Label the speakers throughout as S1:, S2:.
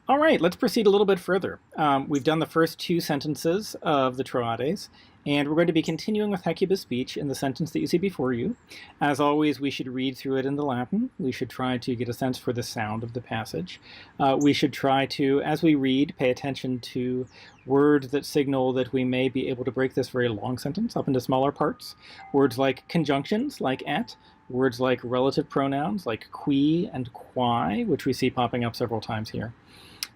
S1: All right, let's proceed a little bit further. We've done the first two sentences of the Troades, and we're going to be continuing with Hecuba's speech in the sentence that you see before you. As always, we should read through it in the Latin. We should try to get a sense for the sound of the passage. We should try to, as we read, pay attention to words that signal that we may be able to break this very long sentence up into smaller parts. Words like conjunctions, like at, words like relative pronouns, like qui and quae, which we see popping up several times here.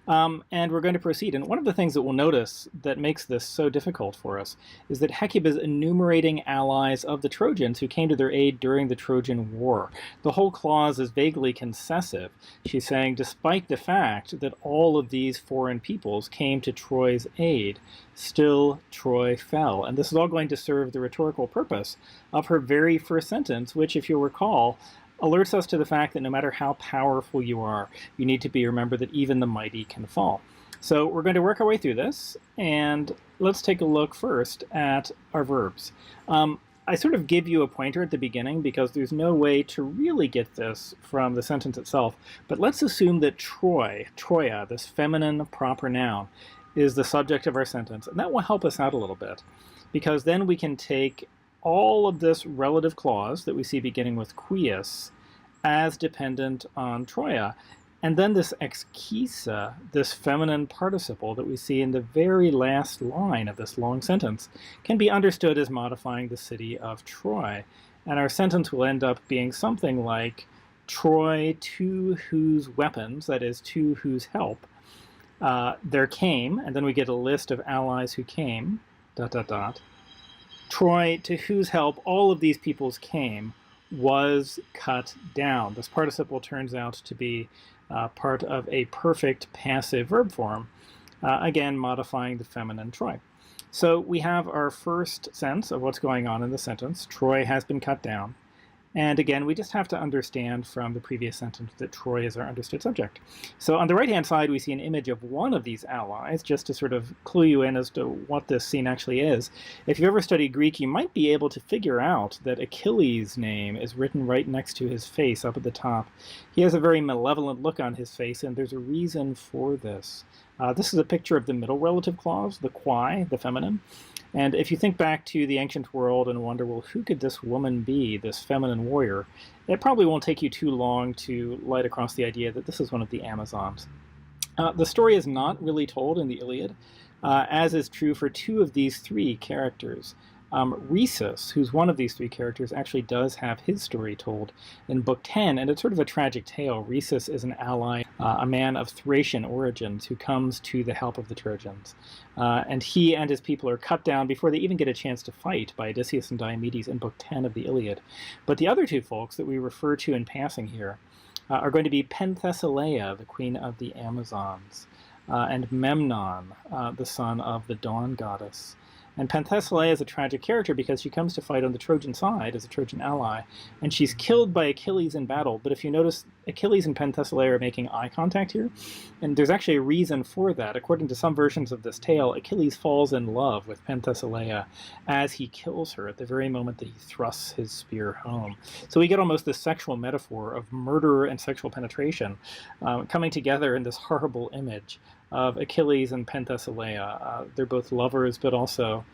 S1: And we're going to proceed. And one of the things that we'll notice that makes this so difficult for us is that Hecuba is enumerating allies of the Trojans who came to their aid during the Trojan War. The whole clause is vaguely concessive. She's saying, despite the fact that all of these foreign peoples came to Troy's aid, still Troy fell. And this is all going to serve the rhetorical purpose of her very first sentence, which, if you'll recall, alerts us to the fact that no matter how powerful you are, you need to remember that even the mighty can fall. So we're going to work our way through this, and let's take a look first at our verbs. I sort of give you a pointer at the beginning because there's no way to really get this from the sentence itself, but let's assume that Troia, this feminine proper noun, is the subject of our sentence, and that will help us out a little bit, because then we can take all of this relative clause that we see beginning with quies as dependent on Troia. And then this exquisa, this feminine participle that we see in the very last line of this long sentence, can be understood as modifying the city of Troy. And our sentence will end up being something like, Troy, to whose weapons, that is, to whose help, there came, and then we get a list of allies who came, ... Troy, to whose help all of these peoples came, was cut down. This participle turns out to be part of a perfect passive verb form, again modifying the feminine Troy. So we have our first sense of what's going on in the sentence. Troy has been cut down. And again, we just have to understand from the previous sentence that Troy is our understood subject. So on the right-hand side, we see an image of one of these allies, just to sort of clue you in as to what this scene actually is. If you ever studied Greek, you might be able to figure out that Achilles' name is written right next to his face up at the top. He has a very malevolent look on his face, and there's a reason for this. This is a picture of the middle relative clause, the quae, the feminine. And if you think back to the ancient world and wonder, well, who could this woman be, this feminine warrior? It probably won't take you too long to light across the idea that this is one of the Amazons. The story is not really told in the Iliad, as is true for two of these three characters. Rhesus, who's one of these three characters, actually does have his story told in Book 10, and it's sort of a tragic tale. Rhesus is an ally, a man of Thracian origins who comes to the help of the Trojans. And he and his people are cut down before they even get a chance to fight by Odysseus and Diomedes in Book 10 of the Iliad. But the other two folks that we refer to in passing here are going to be Penthesilea, the queen of the Amazons, and Memnon, the son of the dawn goddess. And Penthesilea is a tragic character because she comes to fight on the Trojan side as a Trojan ally, and she's killed by Achilles in battle. But if you notice, Achilles and Penthesilea are making eye contact here, and there's actually a reason for that. According to some versions of this tale, Achilles falls in love with Penthesilea as he kills her at the very moment that he thrusts his spear home. So we get almost this sexual metaphor of murder and sexual penetration coming together in this horrible image of Achilles and Penthesilea. They're both lovers, but also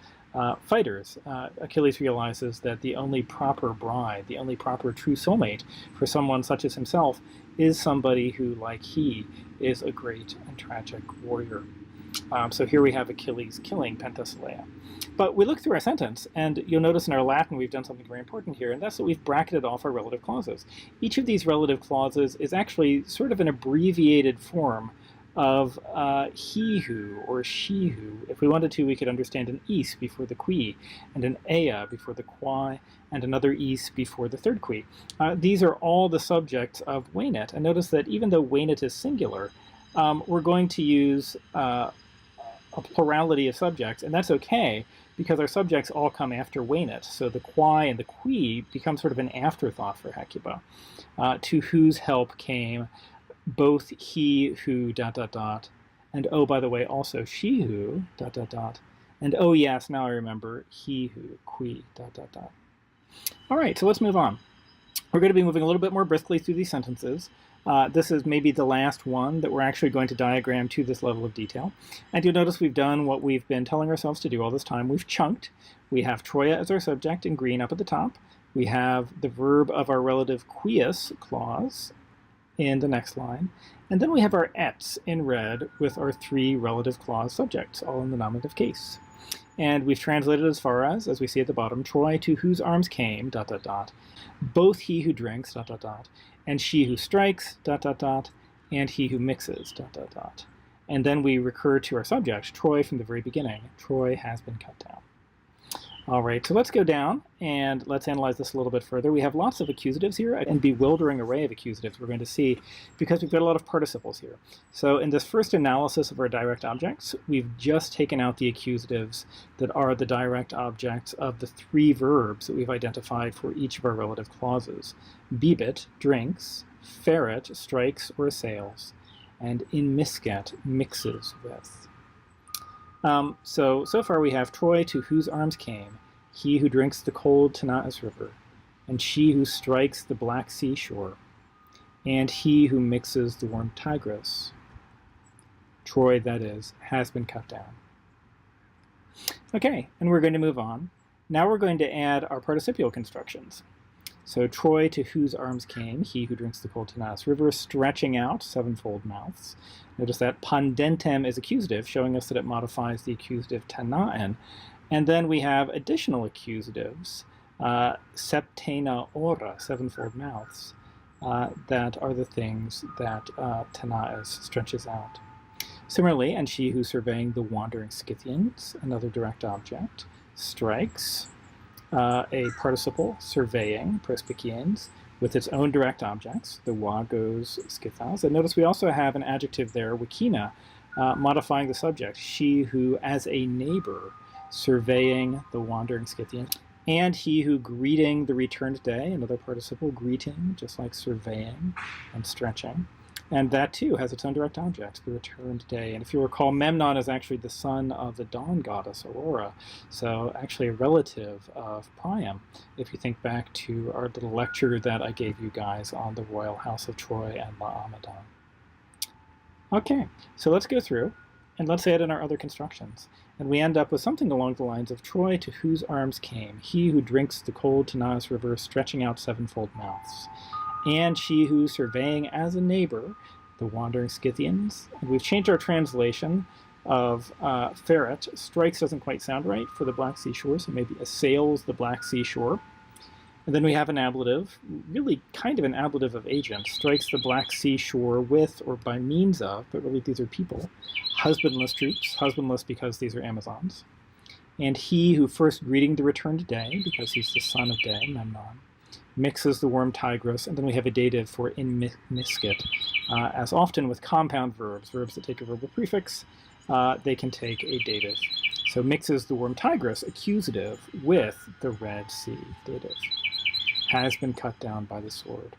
S1: fighters. Achilles realizes that the only proper bride, the only proper true soulmate for someone such as himself is somebody who, like he, is a great and tragic warrior. So here we have Achilles killing Penthesilea. But we look through our sentence, and you'll notice in our Latin we've done something very important here, and that's that we've bracketed off our relative clauses. Each of these relative clauses is actually sort of an abbreviated form of he who or she who. If we wanted to, we could understand an is before the qui, and an ea before the quae, and another is before the third qui. These are all the subjects of waynet, and notice that even though waynet is singular, we're going to use a plurality of subjects, and that's okay because our subjects all come after waynet. So the quae and the qui become sort of an afterthought for Hecuba. To whose help came both he who ... and oh, by the way, also she who ... and oh yes, now I remember, he who qui ... All right, so let's move on. We're going to be moving a little bit more briskly through these sentences. This is maybe the last one that we're actually going to diagram to this level of detail. And you'll notice we've done what we've been telling ourselves to do all this time. We've chunked. We have Troia as our subject in green up at the top. We have the verb of our relative quies clause in the next line. And then we have our ets in red with our 3 relative clause subjects, all in the nominative case. And we've translated as far as we see at the bottom, Troy to whose arms came, ... both he who drinks, ... and she who strikes, ... and he who mixes, ... And then we recur to our subject, Troy, from the very beginning. Troy has been cut down. All right, so let's go down and let's analyze this a little bit further. We have lots of accusatives here, and bewildering array of accusatives we're going to see because we've got a lot of participles here. So in this first analysis of our direct objects, we've just taken out the accusatives that are the direct objects of the 3 verbs that we've identified for each of our relative clauses. Bibit, drinks, ferret, strikes or assails, and immiscat, mixes with. So far we have Troy to whose arms came, he who drinks the cold Tanais river, and she who strikes the black sea shore, and he who mixes the warm Tigris. Troy, that is, has been cut down. Okay, and we're going to move on. Now we're going to add our participial constructions. So Troy to whose arms came, he who drinks the cold Tanais river, stretching out 7-fold mouths. Notice that pandentem is accusative, showing us that it modifies the accusative tanaen. And then we have additional accusatives, septena ora, 7-fold mouths, that are the things that Tanais stretches out. Similarly, and she who surveying the wandering Scythians, another direct object, strikes, a participle, surveying, perspikiens, with its own direct objects, the wagos skithas. And notice we also have an adjective there, wikina, modifying the subject, she who as a neighbor, surveying the wandering Scythian, and he who greeting the returned day, another participle, greeting, just like surveying and stretching. And that too has its own direct object, the returned day. And if you recall, Memnon is actually the son of the dawn goddess Aurora, so actually a relative of Priam, if you think back to our little lecture that I gave you guys on the royal house of Troy and Laomedon. Okay, so let's go through and let's add in our other constructions. And we end up with something along the lines of Troy to whose arms came, he who drinks the cold Tanais river, stretching out 7-fold mouths. And she who, surveying as a neighbor, the wandering Scythians. And we've changed our translation of ferret. Strikes doesn't quite sound right for the Black Sea shore, so maybe assails the Black Sea shore. And then we have an ablative, really kind of an ablative of agent, strikes the Black Sea shore with or by means of, but really these are people, husbandless troops, husbandless because these are Amazons. And he who first greeting the returned day, because he's the son of day, Memnon, mixes the warm Tigris, and then we have a dative for immiscit. As often with compound verbs, verbs that take a verbal prefix, they can take a dative. So mixes the warm Tigris, accusative, with the Red Sea, dative. Has been cut down by the sword.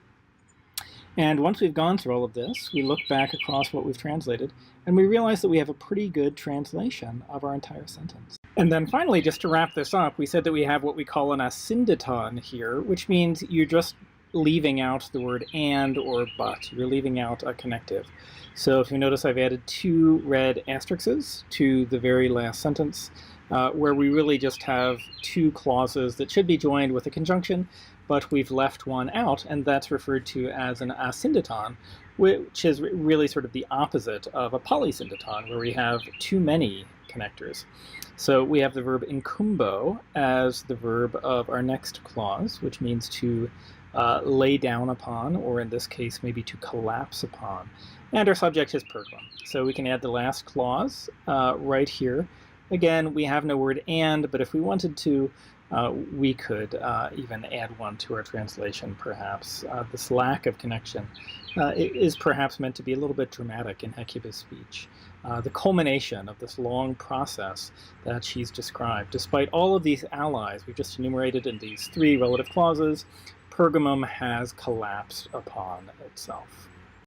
S1: And once we've gone through all of this, we look back across what we've translated, and we realize that we have a pretty good translation of our entire sentence. And then finally, just to wrap this up, we said that we have what we call an asyndeton here, which means you're just leaving out the word and or but. You're leaving out a connective. So if you notice, I've added 2 red asterisks to the very last sentence, where we really just have 2 clauses that should be joined with a conjunction, but we've left one out, and that's referred to as an asyndeton, which is really sort of the opposite of a polysyndeton, where we have too many connectors. So we have the verb incumbo as the verb of our next clause, which means to lay down upon, or in this case, maybe to collapse upon. And our subject is pergam. So we can add the last clause right here. Again, we have no word and, but if we wanted to, we could even add one to our translation, perhaps. This lack of connection is perhaps meant to be a little bit dramatic in Hecuba's speech. The culmination of this long process that she's described. Despite all of these allies we've just enumerated in these 3 relative clauses, Pergamum has collapsed upon itself.